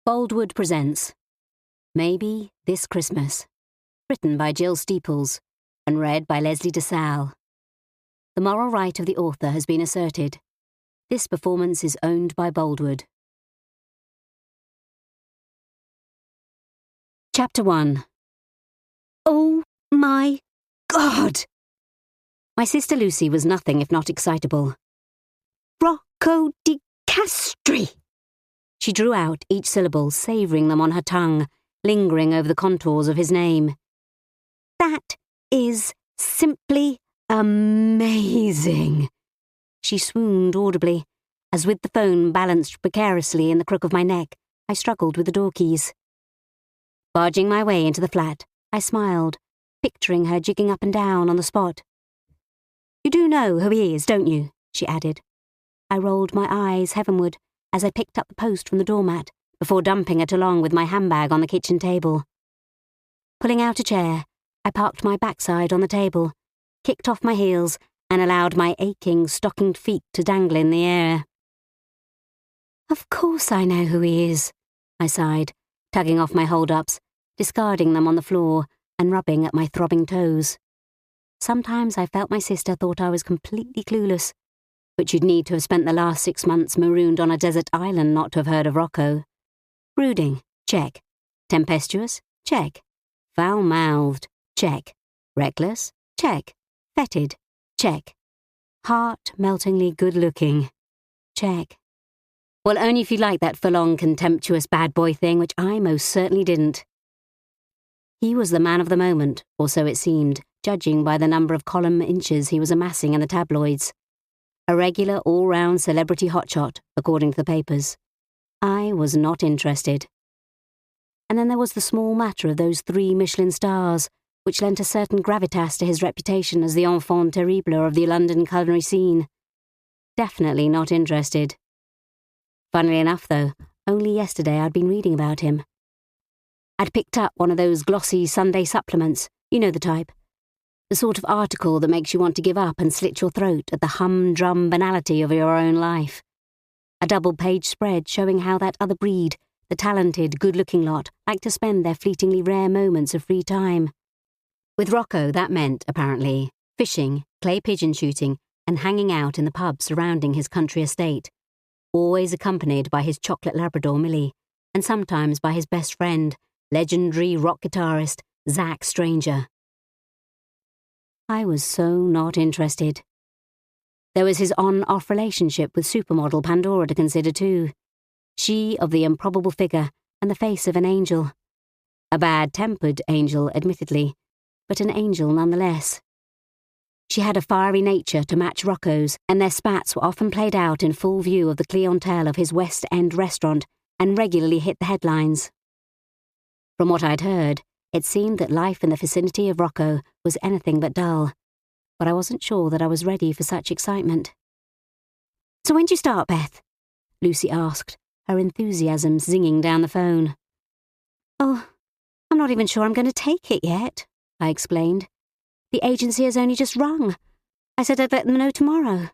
Boldwood presents Maybe This Christmas, written by Jill Steeples and read by Leslie DeSalle. The moral right of the author has been asserted. This performance is owned by Boldwood. Chapter 1. Oh my God! My sister Lucy was nothing if not excitable. Rocco di Castri! She drew out each syllable, savouring them on her tongue, lingering over the contours of his name. That is simply amazing. She swooned audibly, as with the phone balanced precariously in the crook of my neck, I struggled with the door keys. Barging my way into the flat, I smiled, picturing her jigging up and down on the spot. You do know who he is, don't you? She added. I rolled my eyes heavenward as I picked up the post from the doormat before dumping it along with my handbag on the kitchen table. Pulling out a chair, I parked my backside on the table, kicked off my heels, and allowed my aching, stockinged feet to dangle in the air. Of course I know who he is, I sighed, tugging off my hold-ups, discarding them on the floor and rubbing at my throbbing toes. Sometimes I felt my sister thought I was completely clueless, but you'd need to have spent the last 6 months marooned on a desert island not to have heard of Rocco. Brooding, check. Tempestuous, check. Foul-mouthed, check. Reckless, check. Fetid, check. Heart-meltingly good-looking, check. Well, only if you like that full-on contemptuous bad boy thing, which I most certainly didn't. He was the man of the moment, or so it seemed, judging by the number of column inches he was amassing in the tabloids. A regular all-round celebrity hotshot, according to the papers. I was not interested. And then there was the small matter of those 3 Michelin stars, which lent a certain gravitas to his reputation as the enfant terrible of the London culinary scene. Definitely not interested. Funnily enough, though, only yesterday I'd been reading about him. I'd picked up one of those glossy Sunday supplements, you know the type. The sort of article that makes you want to give up and slit your throat at the humdrum banality of your own life. A double-page spread showing how that other breed, the talented, good-looking lot, like to spend their fleetingly rare moments of free time. With Rocco, that meant, apparently, fishing, clay pigeon shooting, and hanging out in the pub surrounding his country estate, always accompanied by his chocolate Labrador Millie, and sometimes by his best friend, legendary rock guitarist, Zach Stranger. I was so not interested. There was his on-off relationship with supermodel Pandora to consider too. She of the improbable figure and the face of an angel. A bad-tempered angel, admittedly, but an angel nonetheless. She had a fiery nature to match Rocco's, and their spats were often played out in full view of the clientele of his West End restaurant and regularly hit the headlines. From what I'd heard, it seemed that life in the vicinity of Rocco was anything but dull, but I wasn't sure that I was ready for such excitement. So when'd you start, Beth? Lucy asked, her enthusiasm zinging down the phone. Oh, I'm not even sure I'm going to take it yet, I explained. The agency has only just rung. I said I'd let them know tomorrow.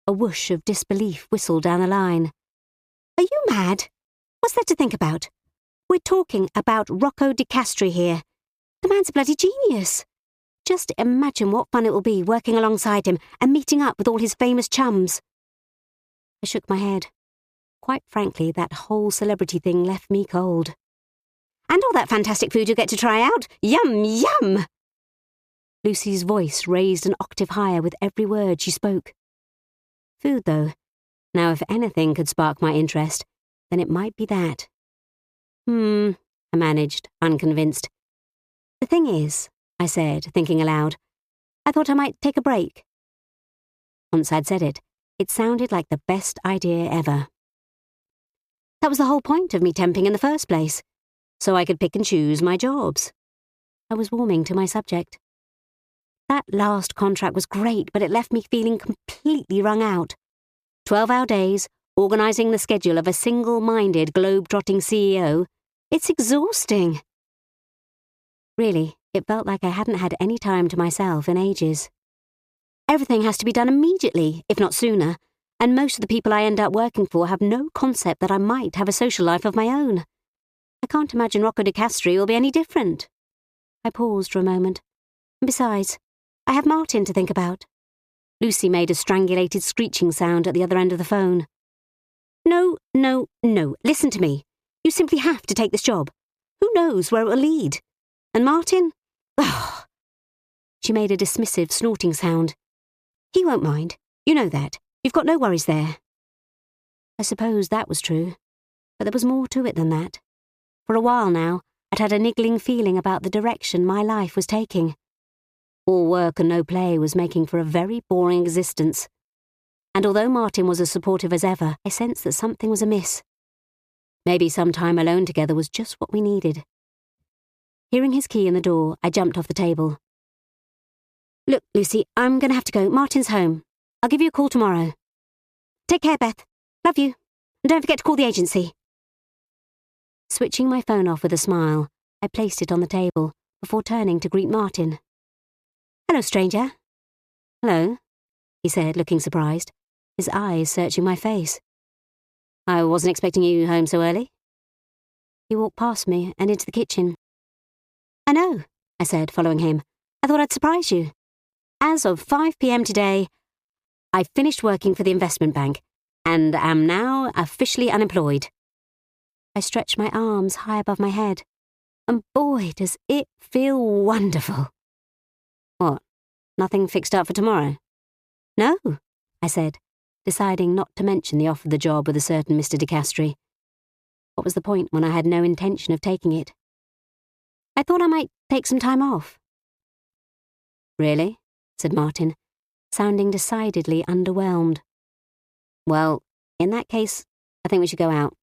A whoosh of disbelief whistled down the line. Are you mad? What's there to think about? We're talking about Rocco di Castri here. The man's a bloody genius. Just imagine what fun it will be working alongside him and meeting up with all his famous chums. I shook my head. Quite frankly, that whole celebrity thing left me cold. And all that fantastic food you'll get to try out. Yum, yum! Lucy's voice raised an octave higher with every word she spoke. Food, though. Now, if anything could spark my interest, then it might be that. I managed, unconvinced. The thing is, I said, thinking aloud, I thought I might take a break. Once I'd said it, it sounded like the best idea ever. That was the whole point of me temping in the first place, so I could pick and choose my jobs. I was warming to my subject. That last contract was great, but it left me feeling completely wrung out. 12-hour days, organising the schedule of a single-minded, globe-trotting CEO. It's exhausting. Really, it felt like I hadn't had any time to myself in ages. Everything has to be done immediately, if not sooner, And most of the people I end up working for have no concept that I might have a social life of my own. I can't imagine Rocco di Castri will be any different. I paused for a moment. And besides, I have Martin to think about. Lucy made a strangulated screeching sound at the other end of the phone. No. Listen to me. You simply have to take this job. Who knows where it will lead? And Martin? Oh. She made a dismissive snorting sound. He won't mind. You know that. You've got no worries there. I suppose that was true, but there was more to it than that. For a while now, I'd had a niggling feeling about the direction my life was taking. All work and no play was making for a very boring existence. And although Martin was as supportive as ever, I sensed that something was amiss. Maybe some time alone together was just what we needed. Hearing his key in the door, I jumped off the table. Look, Lucy, I'm going to have to go. Martin's home. I'll give you a call tomorrow. Take care, Beth. Love you. And don't forget to call the agency. Switching my phone off with a smile, I placed it on the table before turning to greet Martin. Hello, stranger. Hello, he said, looking surprised, his eyes searching my face. I wasn't expecting you home so early. He walked past me and into the kitchen. I know, I said, following him. I thought I'd surprise you. As of 5 p.m. today, I've finished working for the investment bank and am now officially unemployed. I stretched my arms high above my head, and boy, does it feel wonderful. What, nothing fixed up for tomorrow? No, I said, deciding not to mention the offer of the job with a certain Mr. di Castri. What was the point when I had no intention of taking it? I thought I might take some time off. Really? Said Martin, sounding decidedly underwhelmed. Well, in that case, I think we should go out.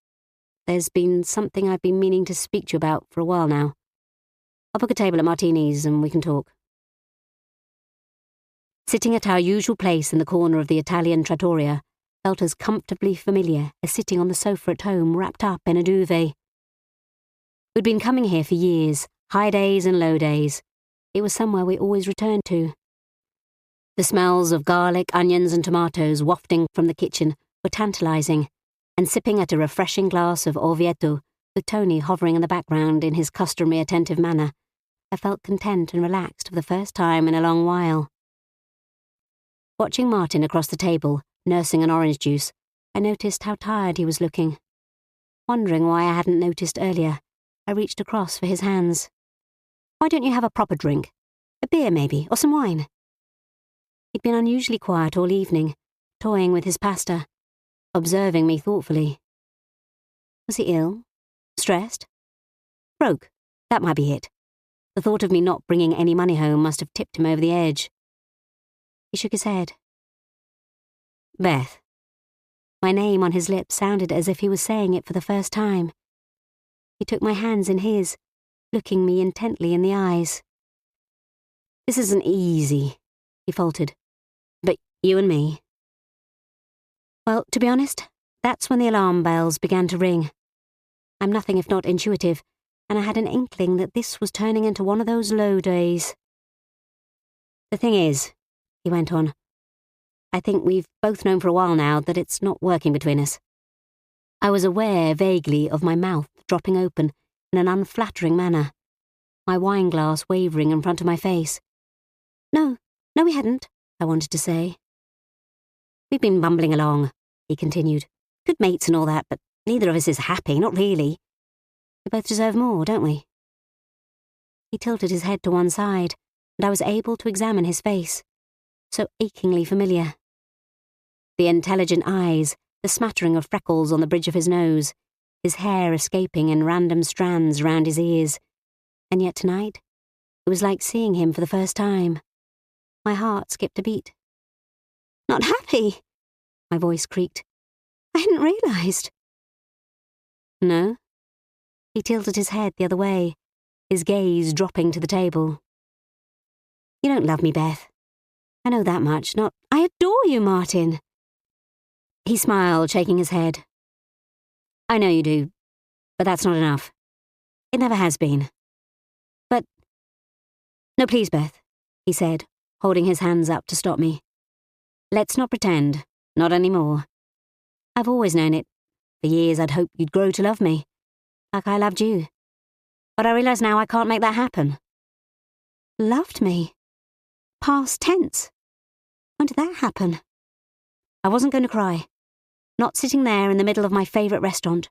There's been something I've been meaning to speak to you about for a while now. I'll book a table at Martini's and we can talk. Sitting at our usual place in the corner of the Italian trattoria felt as comfortably familiar as sitting on the sofa at home wrapped up in a duvet. We'd been coming here for years, high days and low days. It was somewhere we always returned to. The smells of garlic, onions and tomatoes wafting from the kitchen were tantalising, and sipping at a refreshing glass of Orvieto, with Tony hovering in the background in his customary attentive manner, I felt content and relaxed for the first time in a long while. Watching Martin across the table, nursing an orange juice, I noticed how tired he was looking. Wondering why I hadn't noticed earlier, I reached across for his hands. Why don't you have a proper drink? A beer, maybe, or some wine? He'd been unusually quiet all evening, toying with his pasta, observing me thoughtfully. Was he ill? Stressed? Broke, that might be it. The thought of me not bringing any money home must have tipped him over the edge. He shook his head. Beth. My name on his lips sounded as if he was saying it for the first time. He took my hands in his, looking me intently in the eyes. This isn't easy, he faltered. But you and me. Well, to be honest, that's when the alarm bells began to ring. I'm nothing if not intuitive, and I had an inkling that this was turning into one of those low days. The thing is, he went on, I think we've both known for a while now that it's not working between us. I was aware vaguely of my mouth dropping open in an unflattering manner, my wine glass wavering in front of my face. No, we hadn't, I wanted to say. We've been bumbling along, he continued. Good mates and all that, but neither of us is happy, not really. We both deserve more, don't we? He tilted his head to one side, and I was able to examine his face, so achingly familiar. The intelligent eyes, the smattering of freckles on the bridge of his nose, his hair escaping in random strands round his ears, and yet tonight, it was like seeing him for the first time. My heart skipped a beat. Not happy? My voice creaked. I hadn't realised. No? He tilted his head the other way, his gaze dropping to the table. You don't love me, Beth. I know that much, not... I adore you, Martin. He smiled, shaking his head. I know you do, but that's not enough. It never has been. But... No, please, Beth, he said, holding his hands up to stop me. Let's not pretend. Not anymore. I've always known it. For years I'd hoped you'd grow to love me, like I loved you. But I realise now I can't make that happen. Loved me? Past tense. When did that happen? I wasn't going to cry. Not sitting there in the middle of my favourite restaurant.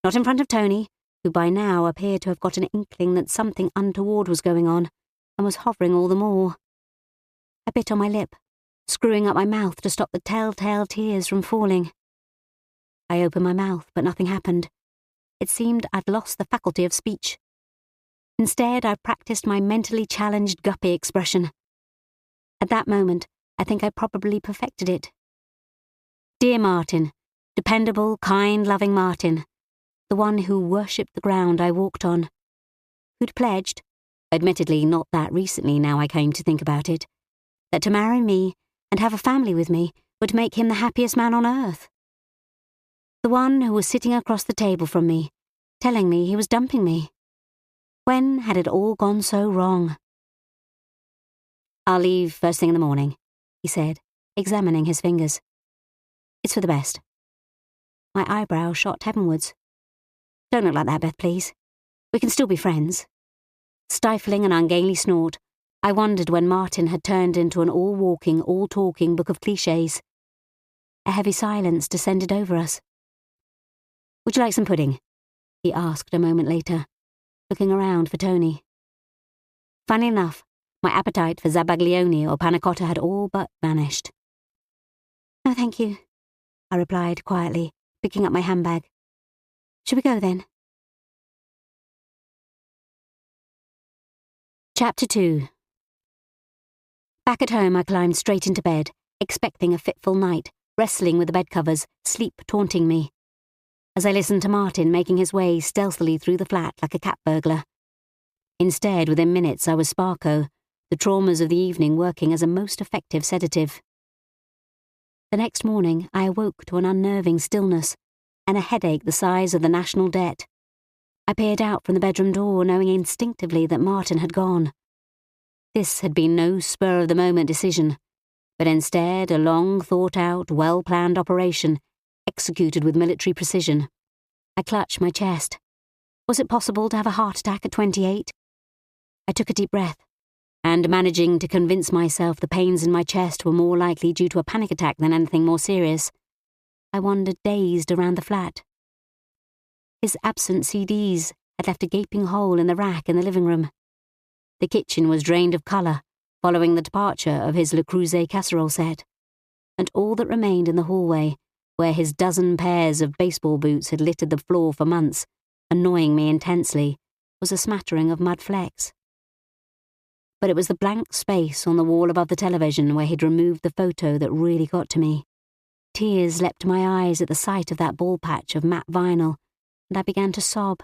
Not in front of Tony, who by now appeared to have got an inkling that something untoward was going on and was hovering all the more. I bit on my lip, screwing up my mouth to stop the telltale tears from falling. I opened my mouth, but nothing happened. It seemed I'd lost the faculty of speech. Instead, I practiced my mentally challenged guppy expression. At that moment, I think I probably perfected it. Dear Martin, dependable, kind, loving Martin, the one who worshipped the ground I walked on, who'd pledged, admittedly not that recently now I came to think about it, that to marry me and have a family with me would make him the happiest man on earth. The one who was sitting across the table from me, telling me he was dumping me. When had it all gone so wrong? I'll leave first thing in the morning, he said, examining his fingers. It's for the best. My eyebrow shot heavenwards. Don't look like that, Beth, please. We can still be friends. Stifling an ungainly snort, I wondered when Martin had turned into an all-walking, all-talking book of clichés. A heavy silence descended over us. Would you like some pudding? He asked a moment later, looking around for Tony. Funny enough, my appetite for zabaglione or panna cotta had all but vanished. No, thank you, I replied quietly, picking up my handbag. Shall we go then? Chapter 2. Back at home, I climbed straight into bed, expecting a fitful night, wrestling with the bedcovers, sleep taunting me. As I listened to Martin making his way stealthily through the flat like a cat burglar. Instead, within minutes, I was Sparko, the traumas of the evening working as a most effective sedative. The next morning, I awoke to an unnerving stillness and a headache the size of the national debt. I peered out from the bedroom door, knowing instinctively that Martin had gone. This had been no spur-of-the-moment decision, but instead a long thought-out, well-planned operation, executed with military precision. I clutched my chest. Was it possible to have a heart attack at 28? I took a deep breath, and managing to convince myself the pains in my chest were more likely due to a panic attack than anything more serious, I wandered dazed around the flat. His absent CDs had left a gaping hole in the rack in the living room. The kitchen was drained of colour, following the departure of his Le Creuset casserole set, and all that remained in the hallway, where his dozen pairs of baseball boots had littered the floor for months, annoying me intensely, was a smattering of mud flecks. But it was the blank space on the wall above the television where he'd removed the photo that really got to me. Tears leapt to my eyes at the sight of that ball patch of matte vinyl, and I began to sob.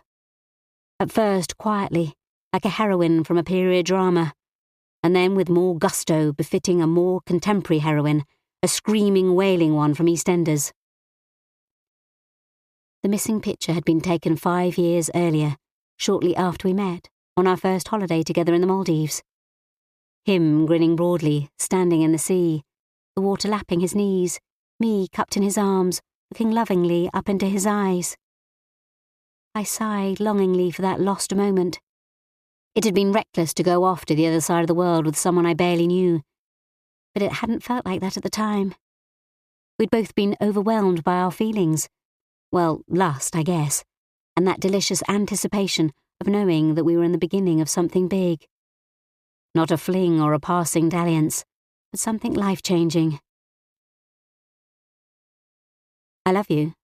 At first quietly, like a heroine from a period drama, and then with more gusto befitting a more contemporary heroine, a screaming, wailing one from EastEnders. The missing picture had been taken 5 years earlier, shortly after we met, on our first holiday together in the Maldives. Him grinning broadly, standing in the sea, the water lapping his knees, me cupped in his arms, looking lovingly up into his eyes. I sighed longingly for that lost moment. It had been reckless to go off to the other side of the world with someone I barely knew, but it hadn't felt like that at the time. We'd both been overwhelmed by our feelings. Well, lust, I guess, and that delicious anticipation of knowing that we were in the beginning of something big. Not a fling or a passing dalliance, but something life-changing. I love you,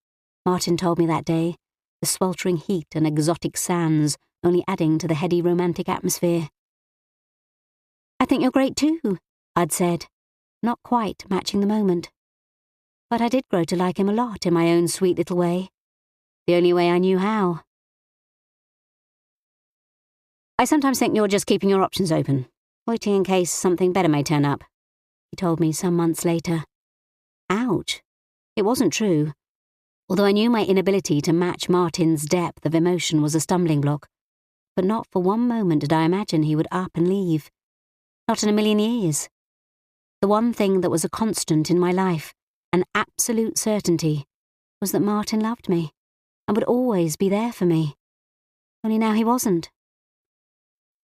Martin told me that day, the sweltering heat and exotic sands only adding to the heady romantic atmosphere. I think you're great too, I'd said, not quite matching the moment. But I did grow to like him a lot in my own sweet little way, the only way I knew how. I sometimes think you're just keeping your options open, waiting in case something better may turn up, he told me some months later. Ouch. It wasn't true. Although I knew my inability to match Martin's depth of emotion was a stumbling block, but not for one moment did I imagine he would up and leave. Not in a million years. The one thing that was a constant in my life, an absolute certainty, was that Martin loved me and would always be there for me. Only now he wasn't.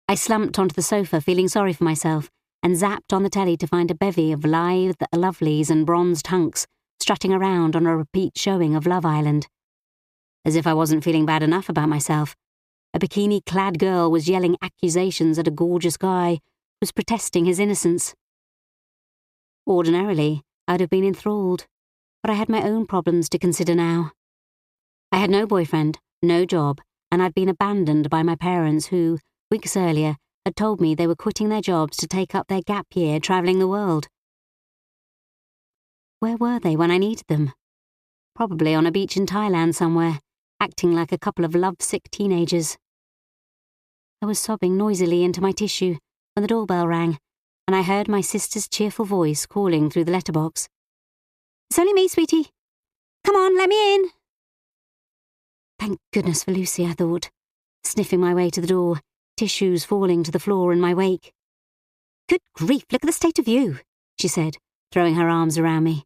I slumped onto the sofa, feeling sorry for myself, and zapped on the telly to find a bevy of lithe lovelies and bronzed hunks strutting around on a repeat showing of Love Island. As if I wasn't feeling bad enough about myself, a bikini-clad girl was yelling accusations at a gorgeous guy who was protesting his innocence. Ordinarily, I'd have been enthralled, but I had my own problems to consider now. I had no boyfriend, no job, and I'd been abandoned by my parents who, weeks earlier, had told me they were quitting their jobs to take up their gap year travelling the world. Where were they when I needed them? Probably on a beach in Thailand somewhere, acting like a couple of love-sick teenagers. I was sobbing noisily into my tissue when the doorbell rang, and I heard my sister's cheerful voice calling through the letterbox. "It's only me, sweetie. Come on, let me in." Thank goodness for Lucy, I thought, sniffing my way to the door, tissues falling to the floor in my wake. "Good grief, look at the state of you," she said, throwing her arms around me.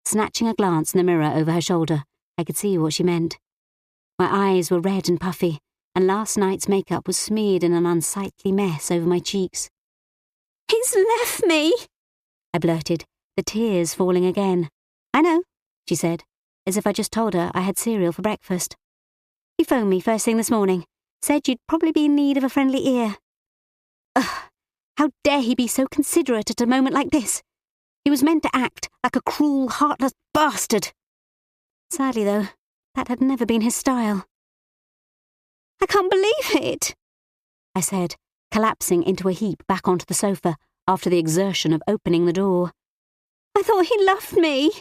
Snatching a glance in the mirror over her shoulder, I could see what she meant. My eyes were red and puffy, and last night's makeup was smeared in an unsightly mess over my cheeks. "He's left me," I blurted, the tears falling again. "I know," she said, as if I just told her I had cereal for breakfast. "He phoned me first thing this morning, said you'd probably be in need of a friendly ear. Ugh, how dare he be so considerate at a moment like this? He was meant to act like a cruel, heartless bastard. Sadly, though, that had never been his style." "I can't believe it," I said, collapsing into a heap back onto the sofa after the exertion of opening the door. "I thought he loved me."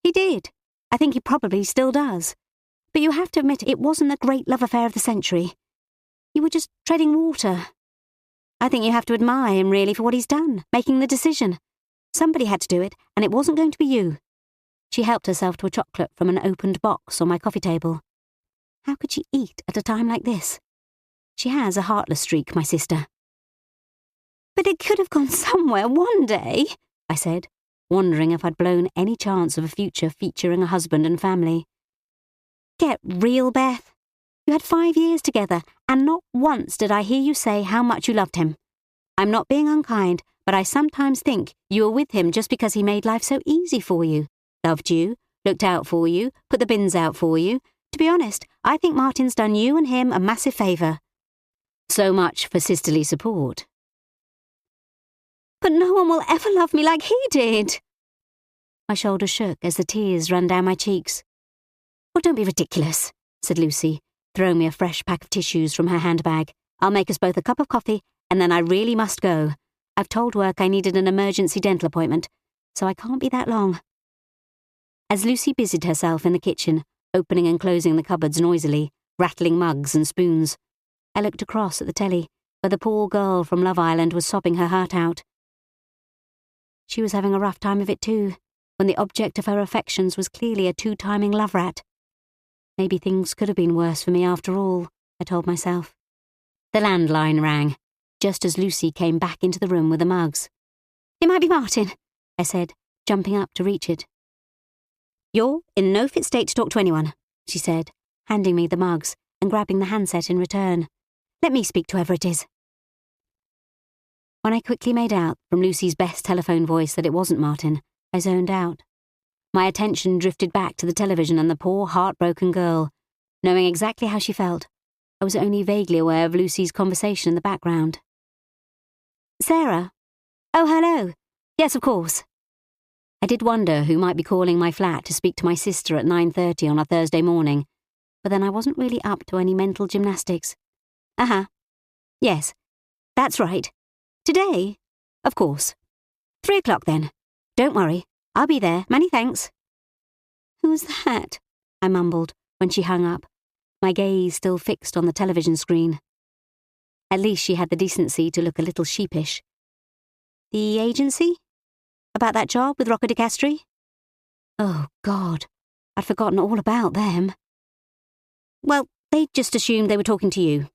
"He did. I think he probably still does. But you have to admit it wasn't the great love affair of the century. You were just treading water. I think you have to admire him really for what he's done, making the decision. Somebody had to do it, and it wasn't going to be you." She helped herself to a chocolate from an opened box on my coffee table. How could she eat at a time like this? She has a heartless streak, my sister. "But it could have gone somewhere one day," I said, wondering if I'd blown any chance of a future featuring a husband and family. "Get real, Beth. You had 5 years together, and not once did I hear you say how much you loved him. I'm not being unkind, but I sometimes think you were with him just because he made life so easy for you. Loved you, looked out for you, put the bins out for you. To be honest, I think Martin's done you and him a massive favour." So much for sisterly support. "But no one will ever love me like he did." My shoulders shook as the tears ran down my cheeks. "Well, don't be ridiculous," said Lucy, throwing me a fresh pack of tissues from her handbag. "I'll make us both a cup of coffee, and then I really must go. I've told work I needed an emergency dental appointment, so I can't be that long." As Lucy busied herself in the kitchen, opening and closing the cupboards noisily, rattling mugs and spoons, I looked across at the telly, where the poor girl from Love Island was sobbing her heart out. She was having a rough time of it too, when the object of her affections was clearly a two-timing love rat. Maybe things could have been worse for me after all, I told myself. The landline rang, just as Lucy came back into the room with the mugs. "It might be Martin," I said, jumping up to reach it. "You're in no fit state to talk to anyone," she said, handing me the mugs and grabbing the handset in return. "Let me speak to whoever it is." When I quickly made out from Lucy's best telephone voice that it wasn't Martin, I zoned out. My attention drifted back to the television and the poor, heartbroken girl. Knowing exactly how she felt, I was only vaguely aware of Lucy's conversation in the background. "Sarah? Oh, hello. Yes, of course." I did wonder who might be calling my flat to speak to my sister at 9:30 on a Thursday morning, but then I wasn't really up to any mental gymnastics. "Uh-huh. Yes, that's right. Today? Of course. 3 o'clock then. Don't worry, I'll be there, many thanks." "Who's that?" I mumbled when she hung up, my gaze still fixed on the television screen. At least she had the decency to look a little sheepish. "The agency? About that job with Rocco di Castri?" Oh, God, I'd forgotten all about them. "Well, they just assumed they were talking to you."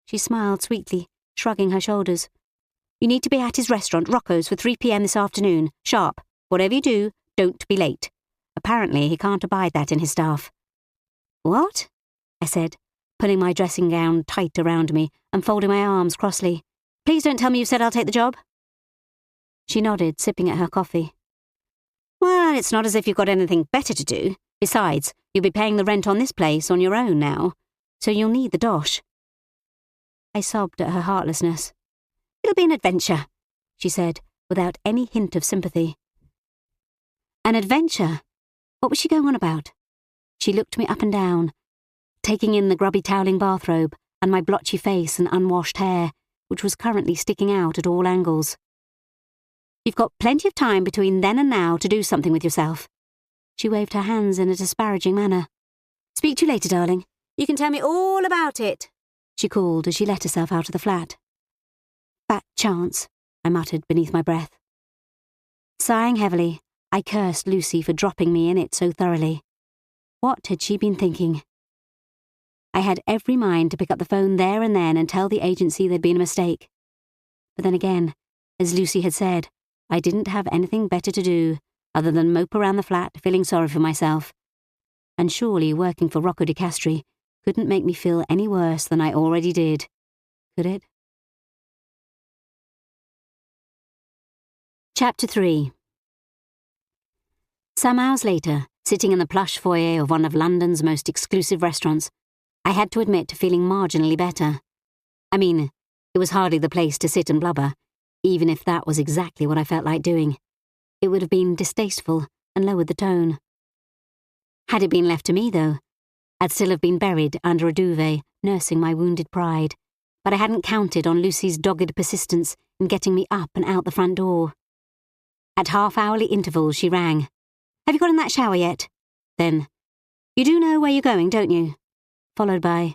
She smiled sweetly, shrugging her shoulders. "You need to be at his restaurant, Rocco's, for 3 p.m. this afternoon, sharp. Whatever you do, Don't be late. Apparently he can't abide that in his staff. What? I said, pulling my dressing gown tight around me and folding my arms crossly. Please don't tell me you said I'll take the job. She nodded, sipping at her coffee. Well, it's not as if you've got anything better to do. Besides, you'll be paying the rent on this place on your own now, so you'll need the dosh. I sobbed at her heartlessness. It'll be an adventure, she said, without any hint of sympathy. An adventure? What was she going on about? She looked me up and down, taking in the grubby toweling bathrobe and my blotchy face and unwashed hair, which was currently sticking out at all angles. You've got plenty of time between then and now to do something with yourself. She waved her hands in a disparaging manner. Speak to you later, darling. You can tell me all about it, she called as she let herself out of the flat. Fat chance, I muttered beneath my breath. Sighing heavily, I cursed Lucy for dropping me in it so thoroughly. What had she been thinking? I had every mind to pick up the phone there and then and tell the agency there'd been a mistake. But then again, as Lucy had said, I didn't have anything better to do other than mope around the flat feeling sorry for myself. And surely working for Rocco di Castri couldn't make me feel any worse than I already did, could it? Chapter 3. Some hours later, sitting in the plush foyer of one of London's most exclusive restaurants, I had to admit to feeling marginally better. I mean, it was hardly the place to sit and blubber, even if that was exactly what I felt like doing. It would have been distasteful and lowered the tone. Had it been left to me, though, I'd still have been buried under a duvet, nursing my wounded pride, but I hadn't counted on Lucy's dogged persistence in getting me up and out the front door. At half-hourly intervals she rang. Have you got in that shower yet? Then, you do know where you're going, don't you? Followed by,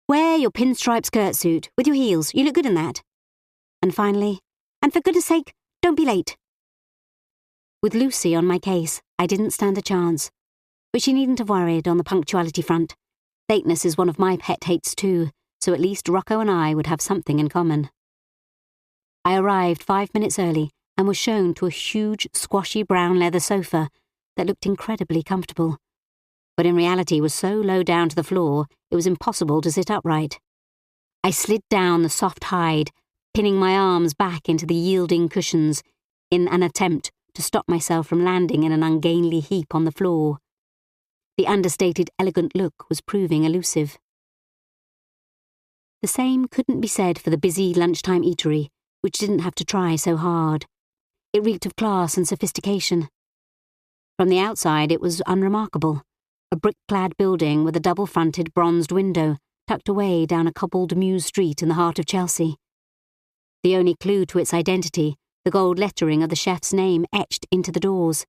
wear your pinstripe skirt suit with your heels, you look good in that. And finally, and for goodness sake, don't be late. With Lucy on my case, I didn't stand a chance. But she needn't have worried on the punctuality front. Lateness is one of my pet hates too, so at least Rocco and I would have something in common. I arrived 5 minutes early and was shown to a huge, squashy brown leather sofa that looked incredibly comfortable, but in reality was so low down to the floor it was impossible to sit upright. I slid down the soft hide, pinning my arms back into the yielding cushions in an attempt to stop myself from landing in an ungainly heap on the floor. The understated, elegant look was proving elusive. The same couldn't be said for the busy lunchtime eatery, which didn't have to try so hard. It reeked of class and sophistication. From the outside it was unremarkable, a brick-clad building with a double-fronted bronzed window tucked away down a cobbled mews street in the heart of Chelsea. The only clue to its identity, the gold lettering of the chef's name etched into the doors.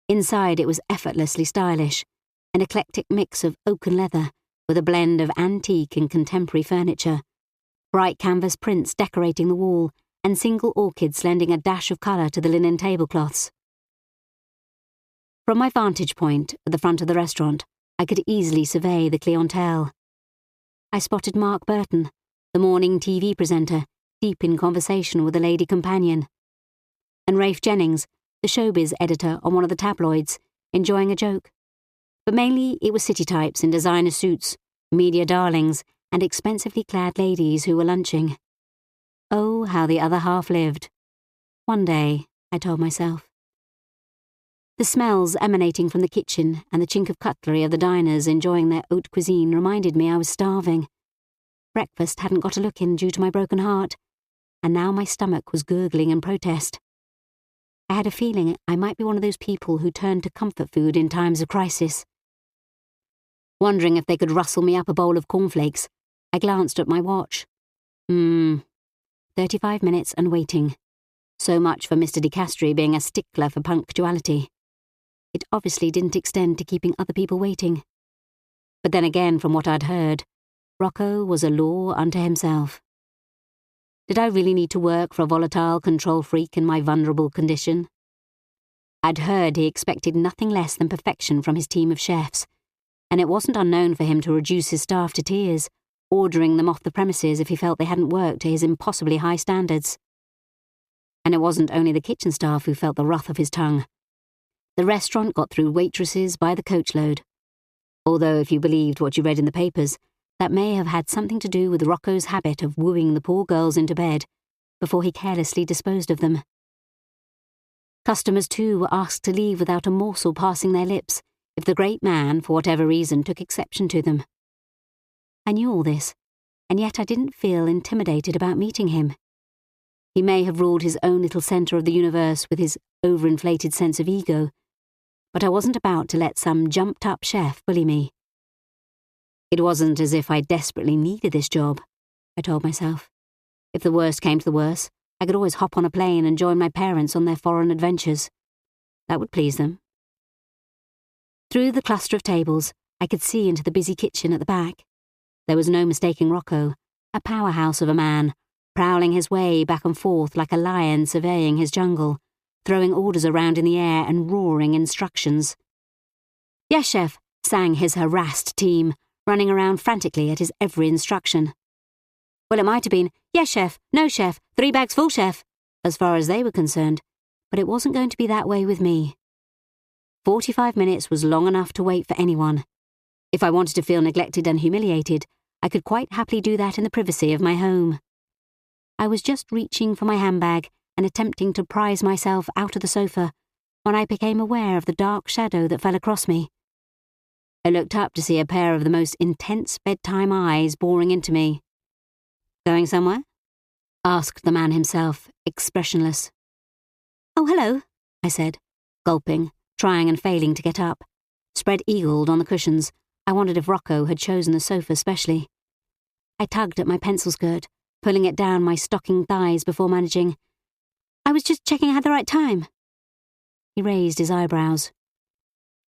Inside it was effortlessly stylish, an eclectic mix of oak and leather with a blend of antique and contemporary furniture, bright canvas prints decorating the wall and single orchids lending a dash of colour to the linen tablecloths. From my vantage point at the front of the restaurant, I could easily survey the clientele. I spotted Mark Burton, the morning TV presenter, deep in conversation with a lady companion, and Rafe Jennings, the showbiz editor on one of the tabloids, enjoying a joke. But mainly it was city types in designer suits, media darlings, and expensively clad ladies who were lunching. Oh, how the other half lived. One day, I told myself. The smells emanating from the kitchen and the chink of cutlery of the diners enjoying their haute cuisine reminded me I was starving. Breakfast hadn't got a look in due to my broken heart, and now my stomach was gurgling in protest. I had a feeling I might be one of those people who turn to comfort food in times of crisis. Wondering if they could rustle me up a bowl of cornflakes, I glanced at my watch. 35 minutes and waiting. So much for Mr. di Castri being a stickler for punctuality. It obviously didn't extend to keeping other people waiting. But then again, from what I'd heard, Rocco was a law unto himself. Did I really need to work for a volatile control freak in my vulnerable condition? I'd heard he expected nothing less than perfection from his team of chefs, and it wasn't unknown for him to reduce his staff to tears, ordering them off the premises if he felt they hadn't worked to his impossibly high standards. And it wasn't only the kitchen staff who felt the wrath of his tongue. The restaurant got through waitresses by the coachload. Although if you believed what you read in the papers, that may have had something to do with Rocco's habit of wooing the poor girls into bed before he carelessly disposed of them. Customers, too, were asked to leave without a morsel passing their lips if the great man, for whatever reason, took exception to them. I knew all this, and yet I didn't feel intimidated about meeting him. He may have ruled his own little centre of the universe with his overinflated sense of ego, but I wasn't about to let some jumped-up chef bully me. It wasn't as if I desperately needed this job, I told myself. If the worst came to the worst, I could always hop on a plane and join my parents on their foreign adventures. That would please them. Through the cluster of tables, I could see into the busy kitchen at the back. There was no mistaking Rocco, a powerhouse of a man, prowling his way back and forth like a lion surveying his jungle, throwing orders around in the air and roaring instructions. "Yes, chef," sang his harassed team, running around frantically at his every instruction. Well, it might have been, "Yes, chef," "No, chef," "3 bags full, chef," as far as they were concerned, but it wasn't going to be that way with me. 45 minutes was long enough to wait for anyone. If I wanted to feel neglected and humiliated, I could quite happily do that in the privacy of my home. I was just reaching for my handbag and attempting to prise myself out of the sofa when I became aware of the dark shadow that fell across me. I looked up to see a pair of the most intense bedtime eyes boring into me. "Going somewhere?" asked the man himself, expressionless. "Oh, hello," I said, gulping, trying and failing to get up. Spread-eagled on the cushions, I wondered if Rocco had chosen the sofa specially. I tugged at my pencil skirt, pulling it down my stocking thighs before managing, "I was just checking I had the right time." He raised his eyebrows.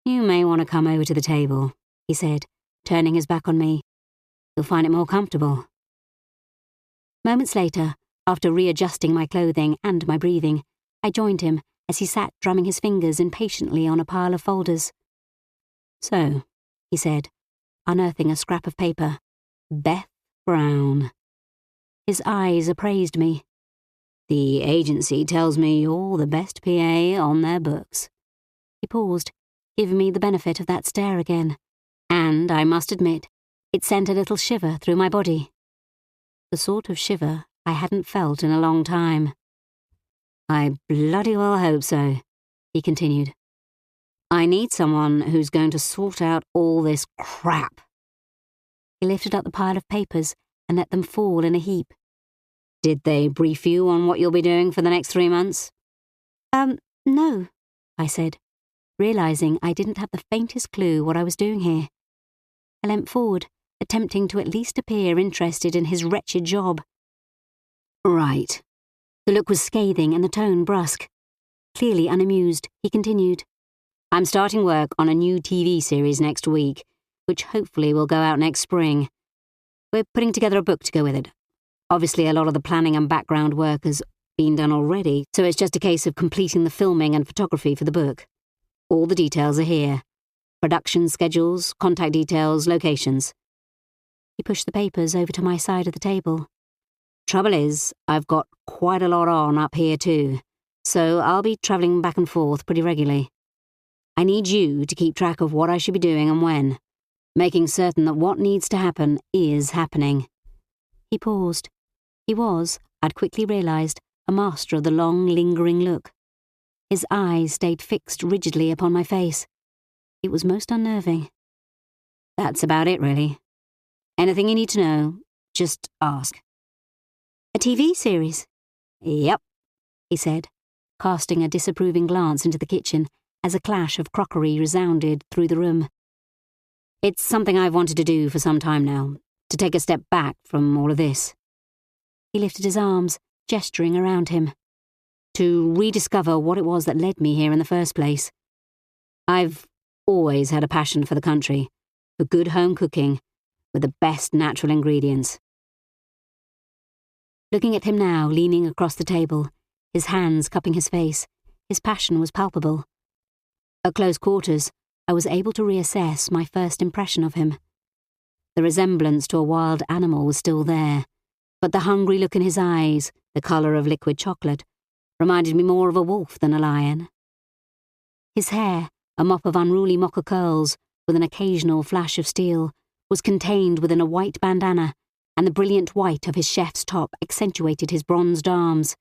"You may want to come over to the table," he said, turning his back on me. "You'll find it more comfortable." Moments later, after readjusting my clothing and my breathing, I joined him as he sat drumming his fingers impatiently on a pile of folders. "So," he said, unearthing a scrap of paper, "Beth Brown." His eyes appraised me. "The agency tells me you're the best PA on their books." He paused, giving me the benefit of that stare again, and, I must admit, it sent a little shiver through my body. The sort of shiver I hadn't felt in a long time. "I bloody well hope so," he continued. "I need someone who's going to sort out all this crap." He lifted up the pile of papers and let them fall in a heap. "Did they brief you on what you'll be doing for the next 3 months?" No," I said, realizing I didn't have the faintest clue what I was doing here. I leant forward, attempting to at least appear interested in his wretched job. "Right." The look was scathing and the tone brusque. Clearly unamused, he continued, "I'm starting work on a new TV series next week, which hopefully will go out next spring. We're putting together a book to go with it. Obviously, a lot of the planning and background work has been done already, so it's just a case of completing the filming and photography for the book. All the details are here. Production schedules, contact details, locations." He pushed the papers over to my side of the table. "Trouble is, I've got quite a lot on up here too, so I'll be travelling back and forth pretty regularly. I need you to keep track of what I should be doing and when, making certain that what needs to happen is happening." He paused. He was, I'd quickly realised, a master of the long, lingering look. His eyes stayed fixed rigidly upon my face. It was most unnerving. "That's about it, really. Anything you need to know, just ask." "A TV series?" "Yep," he said, casting a disapproving glance into the kitchen as a clash of crockery resounded through the room. "It's something I've wanted to do for some time now, to take a step back from all of this." He lifted his arms, gesturing around him. "To rediscover what it was that led me here in the first place. I've always had a passion for the country, for good home cooking, with the best natural ingredients." Looking at him now, leaning across the table, his hands cupping his face, his passion was palpable. At close quarters, I was able to reassess my first impression of him. The resemblance to a wild animal was still there, but the hungry look in his eyes, the colour of liquid chocolate, reminded me more of a wolf than a lion. His hair, a mop of unruly mocha curls with an occasional flash of steel, was contained within a white bandana, and the brilliant white of his chef's top accentuated his bronzed arms.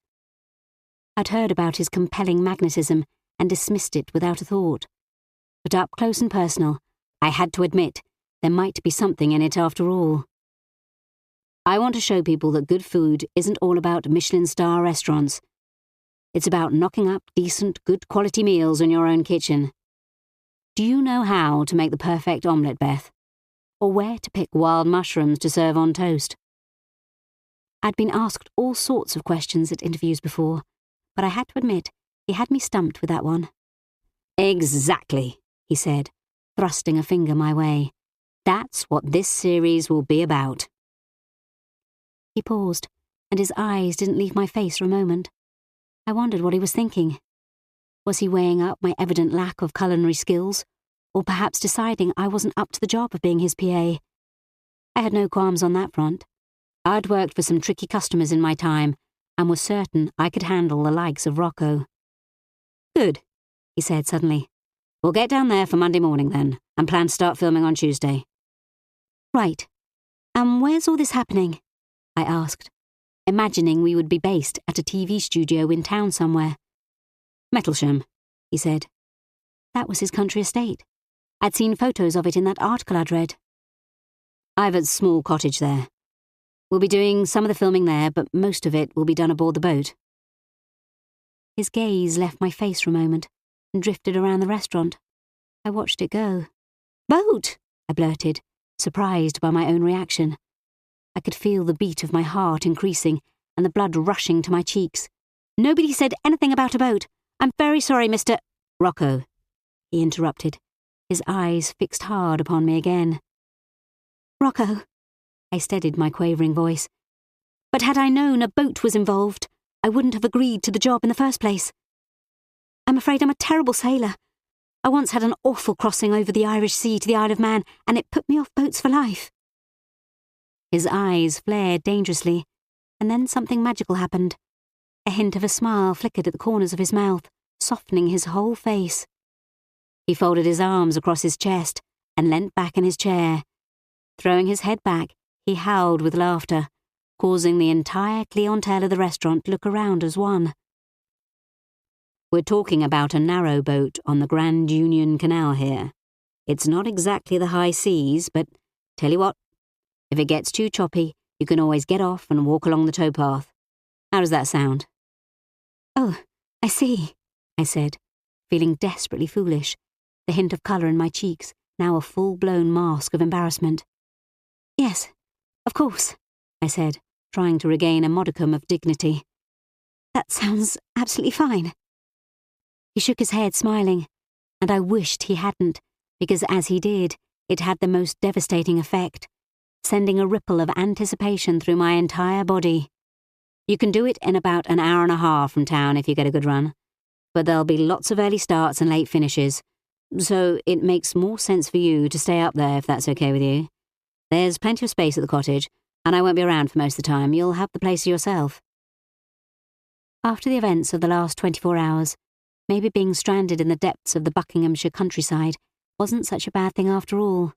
I'd heard about his compelling magnetism and dismissed it without a thought. But up close and personal, I had to admit there might be something in it after all. I want to show people that good food isn't all about Michelin star restaurants. It's about knocking up decent, good quality meals in your own kitchen. Do you know how to make the perfect omelette, Beth? Or where to pick wild mushrooms to serve on toast? I'd been asked all sorts of questions at interviews before, but I had to admit he had me stumped with that one. Exactly, he said, thrusting a finger my way. That's what this series will be about. He paused, and his eyes didn't leave my face for a moment. I wondered what he was thinking. Was he weighing up my evident lack of culinary skills, or perhaps deciding I wasn't up to the job of being his PA? I had no qualms on that front. I'd worked for some tricky customers in my time, and was certain I could handle the likes of Rocco. Good, he said suddenly. We'll get down there for Monday morning then, and plan to start filming on Tuesday. Right. Where's all this happening? I asked, imagining we would be based at a TV studio in town somewhere. Metlesham, he said. That was his country estate. I'd seen photos of it in that article I'd read. I've a small cottage there. We'll be doing some of the filming there, but most of it will be done aboard the boat. His gaze left my face for a moment and drifted around the restaurant. I watched it go. Boat, I blurted, surprised by my own reaction. I could feel the beat of my heart increasing and the blood rushing to my cheeks. Nobody said anything about a boat. I'm very sorry, Mr. Rocco, he interrupted, his eyes fixed hard upon me again. Rocco, I steadied my quavering voice. But had I known a boat was involved, I wouldn't have agreed to the job in the first place. I'm afraid I'm a terrible sailor. I once had an awful crossing over the Irish Sea to the Isle of Man, and it put me off boats for life. His eyes flared dangerously, and then something magical happened. A hint of a smile flickered at the corners of his mouth, softening his whole face. He folded his arms across his chest and leant back in his chair. Throwing his head back, he howled with laughter, causing the entire clientele of the restaurant to look around as one. We're talking about a narrow boat on the Grand Union Canal here. It's not exactly the high seas, but tell you what, if it gets too choppy, you can always get off and walk along the towpath. How does that sound? Oh, I see, I said, feeling desperately foolish, the hint of colour in my cheeks now a full-blown mask of embarrassment. Yes, of course, I said, trying to regain a modicum of dignity. That sounds absolutely fine. He shook his head, smiling, and I wished he hadn't, because as he did, it had the most devastating effect, sending a ripple of anticipation through my entire body. You can do it in about an hour and a half from town if you get a good run, but there'll be lots of early starts and late finishes, so it makes more sense for you to stay up there if that's okay with you. There's plenty of space at the cottage, and I won't be around for most of the time. You'll have the place to yourself. After the events of the last 24 hours, maybe being stranded in the depths of the Buckinghamshire countryside wasn't such a bad thing after all.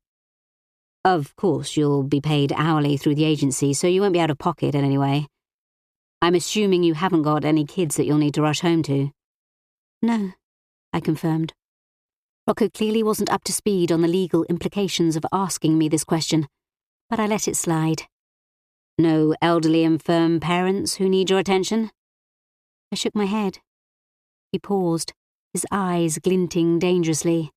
Of course, you'll be paid hourly through the agency, so you won't be out of pocket in any way. I'm assuming you haven't got any kids that you'll need to rush home to. No, I confirmed. Rocco clearly wasn't up to speed on the legal implications of asking me this question, but I let it slide. No elderly infirm parents who need your attention? I shook my head. He paused, his eyes glinting dangerously.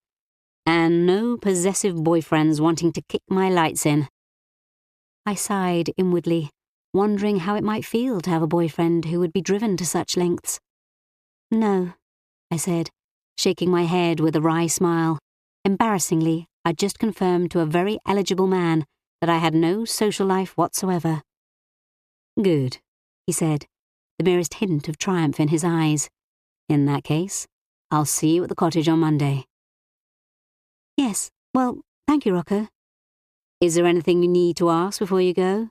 And no possessive boyfriends wanting to kick my lights in. I sighed inwardly, wondering how it might feel to have a boyfriend who would be driven to such lengths. No, I said, shaking my head with a wry smile. Embarrassingly, I'd just confirmed to a very eligible man that I had no social life whatsoever. Good, he said, the merest hint of triumph in his eyes. In that case, I'll see you at the cottage on Monday. Yes, well, thank you, Rocco. Is there anything you need to ask before you go?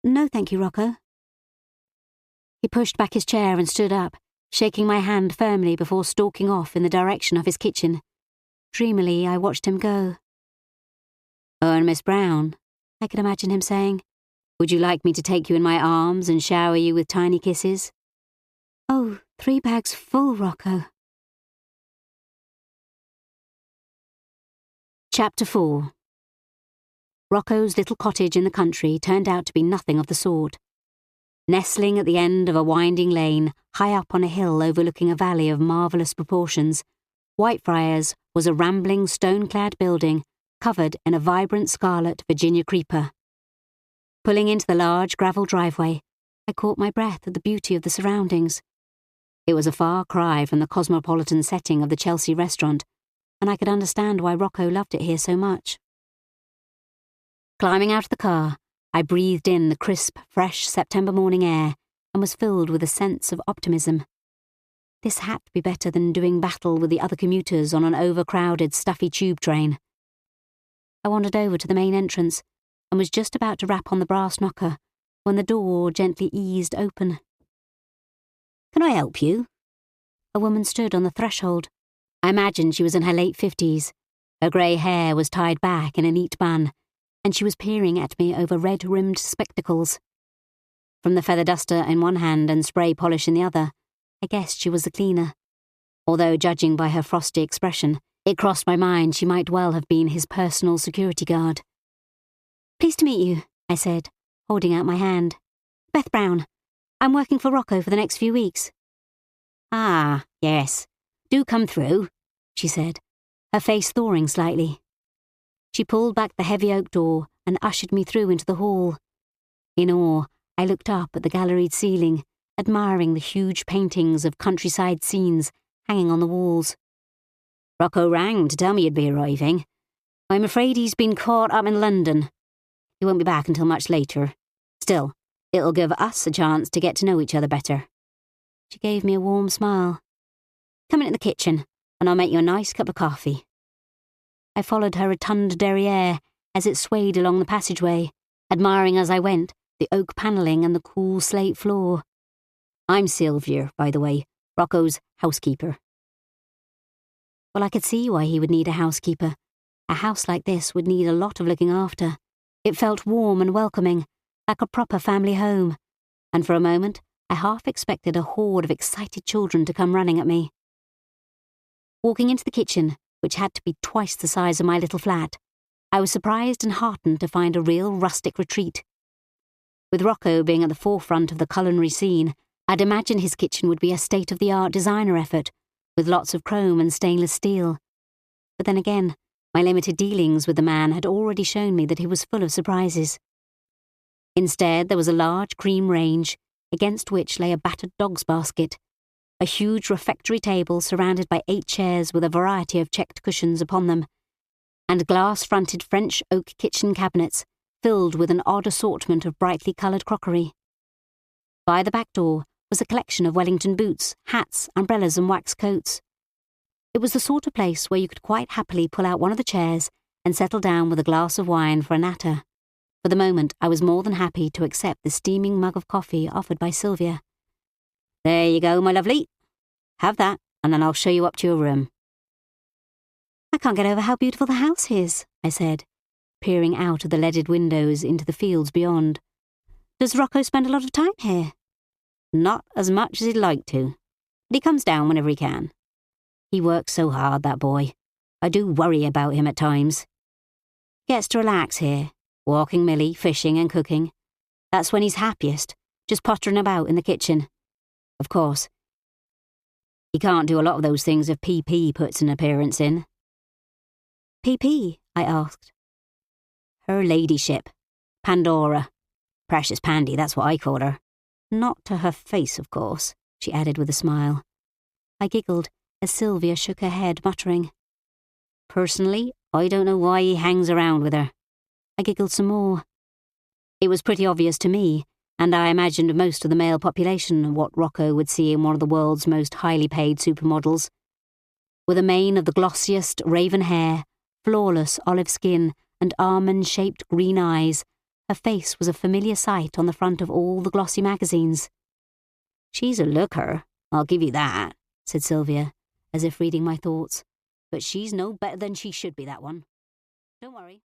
No thank you, Rocco. He pushed back his chair and stood up, shaking my hand firmly before stalking off in the direction of his kitchen. Dreamily, I watched him go. "Oh, and Miss Brown," I could imagine him saying, "would you like me to take you in my arms and shower you with tiny kisses?" "Oh, 3 bags full, Rocco." Chapter 4. Rocco's little cottage in the country turned out to be nothing of the sort. Nestling at the end of a winding lane, high up on a hill overlooking a valley of marvellous proportions, Whitefriars was a rambling stone-clad building covered in a vibrant scarlet Virginia creeper. Pulling into the large gravel driveway, I caught my breath at the beauty of the surroundings. It was a far cry from the cosmopolitan setting of the Chelsea restaurant, and I could understand why Rocco loved it here so much. Climbing out of the car, I breathed in the crisp, fresh September morning air and was filled with a sense of optimism. This had to be better than doing battle with the other commuters on an overcrowded, stuffy tube train. I wandered over to the main entrance and was just about to rap on the brass knocker when the door gently eased open. "Can I help you?" A woman stood on the threshold. I imagined she was in her late 50s. Her grey hair was tied back in a neat bun, and she was peering at me over red-rimmed spectacles. From the feather duster in one hand and spray polish in the other, I guessed she was the cleaner. Although, judging by her frosty expression, it crossed my mind she might well have been his personal security guard. "Pleased to meet you," I said, holding out my hand. "Beth Brown. I'm working for Rocco for the next few weeks." "Ah, yes. Do come through," she said, her face thawing slightly. She pulled back the heavy oak door and ushered me through into the hall. In awe, I looked up at the galleried ceiling, admiring the huge paintings of countryside scenes hanging on the walls. "Rocco rang to tell me you'd be arriving. I'm afraid he's been caught up in London. He won't be back until much later. Still, it'll give us a chance to get to know each other better." She gave me a warm smile. "Come into the kitchen, and I'll make you a nice cup of coffee." I followed her rotund derriere as it swayed along the passageway, admiring as I went the oak panelling and the cool slate floor. "I'm Sylvia, by the way, Rocco's housekeeper." Well, I could see why he would need a housekeeper. A house like this would need a lot of looking after. It felt warm and welcoming, like a proper family home, and for a moment I half expected a horde of excited children to come running at me. Walking into the kitchen, which had to be twice the size of my little flat, I was surprised and heartened to find a real rustic retreat. With Rocco being at the forefront of the culinary scene, I'd imagine his kitchen would be a state-of-the-art designer effort, with lots of chrome and stainless steel. But then again, my limited dealings with the man had already shown me that he was full of surprises. Instead, there was a large cream range, against which lay a battered dog's basket, a huge refectory table surrounded by 8 chairs with a variety of checked cushions upon them, and glass-fronted French oak kitchen cabinets filled with an odd assortment of brightly coloured crockery. By the back door was a collection of Wellington boots, hats, umbrellas and wax coats. It was the sort of place where you could quite happily pull out one of the chairs and settle down with a glass of wine for a natter. For the moment, I was more than happy to accept the steaming mug of coffee offered by Sylvia. "There you go, my lovely. Have that, and then I'll show you up to your room." "I can't get over how beautiful the house is," I said, peering out of the leaded windows into the fields beyond. "Does Rocco spend a lot of time here?" "Not as much as he'd like to, but he comes down whenever he can. He works so hard, that boy. I do worry about him at times. Gets to relax here, walking Millie, fishing and cooking. That's when he's happiest, just pottering about in the kitchen. Of course, he can't do a lot of those things if PP puts an appearance in." "PP?" I asked. "Her ladyship, Pandora. Precious Pandy, that's what I call her. Not to her face, of course," she added with a smile. I giggled as Sylvia shook her head, muttering, "Personally, I don't know why he hangs around with her." I giggled some more. It was pretty obvious to me, and I imagined most of the male population, what Rocco would see in one of the world's most highly paid supermodels. With a mane of the glossiest raven hair, flawless olive skin, and almond-shaped green eyes, her face was a familiar sight on the front of all the glossy magazines. "She's a looker," I'll give you that, said Sylvia, as if reading my thoughts. But she's no better than she should be, that one. Don't worry.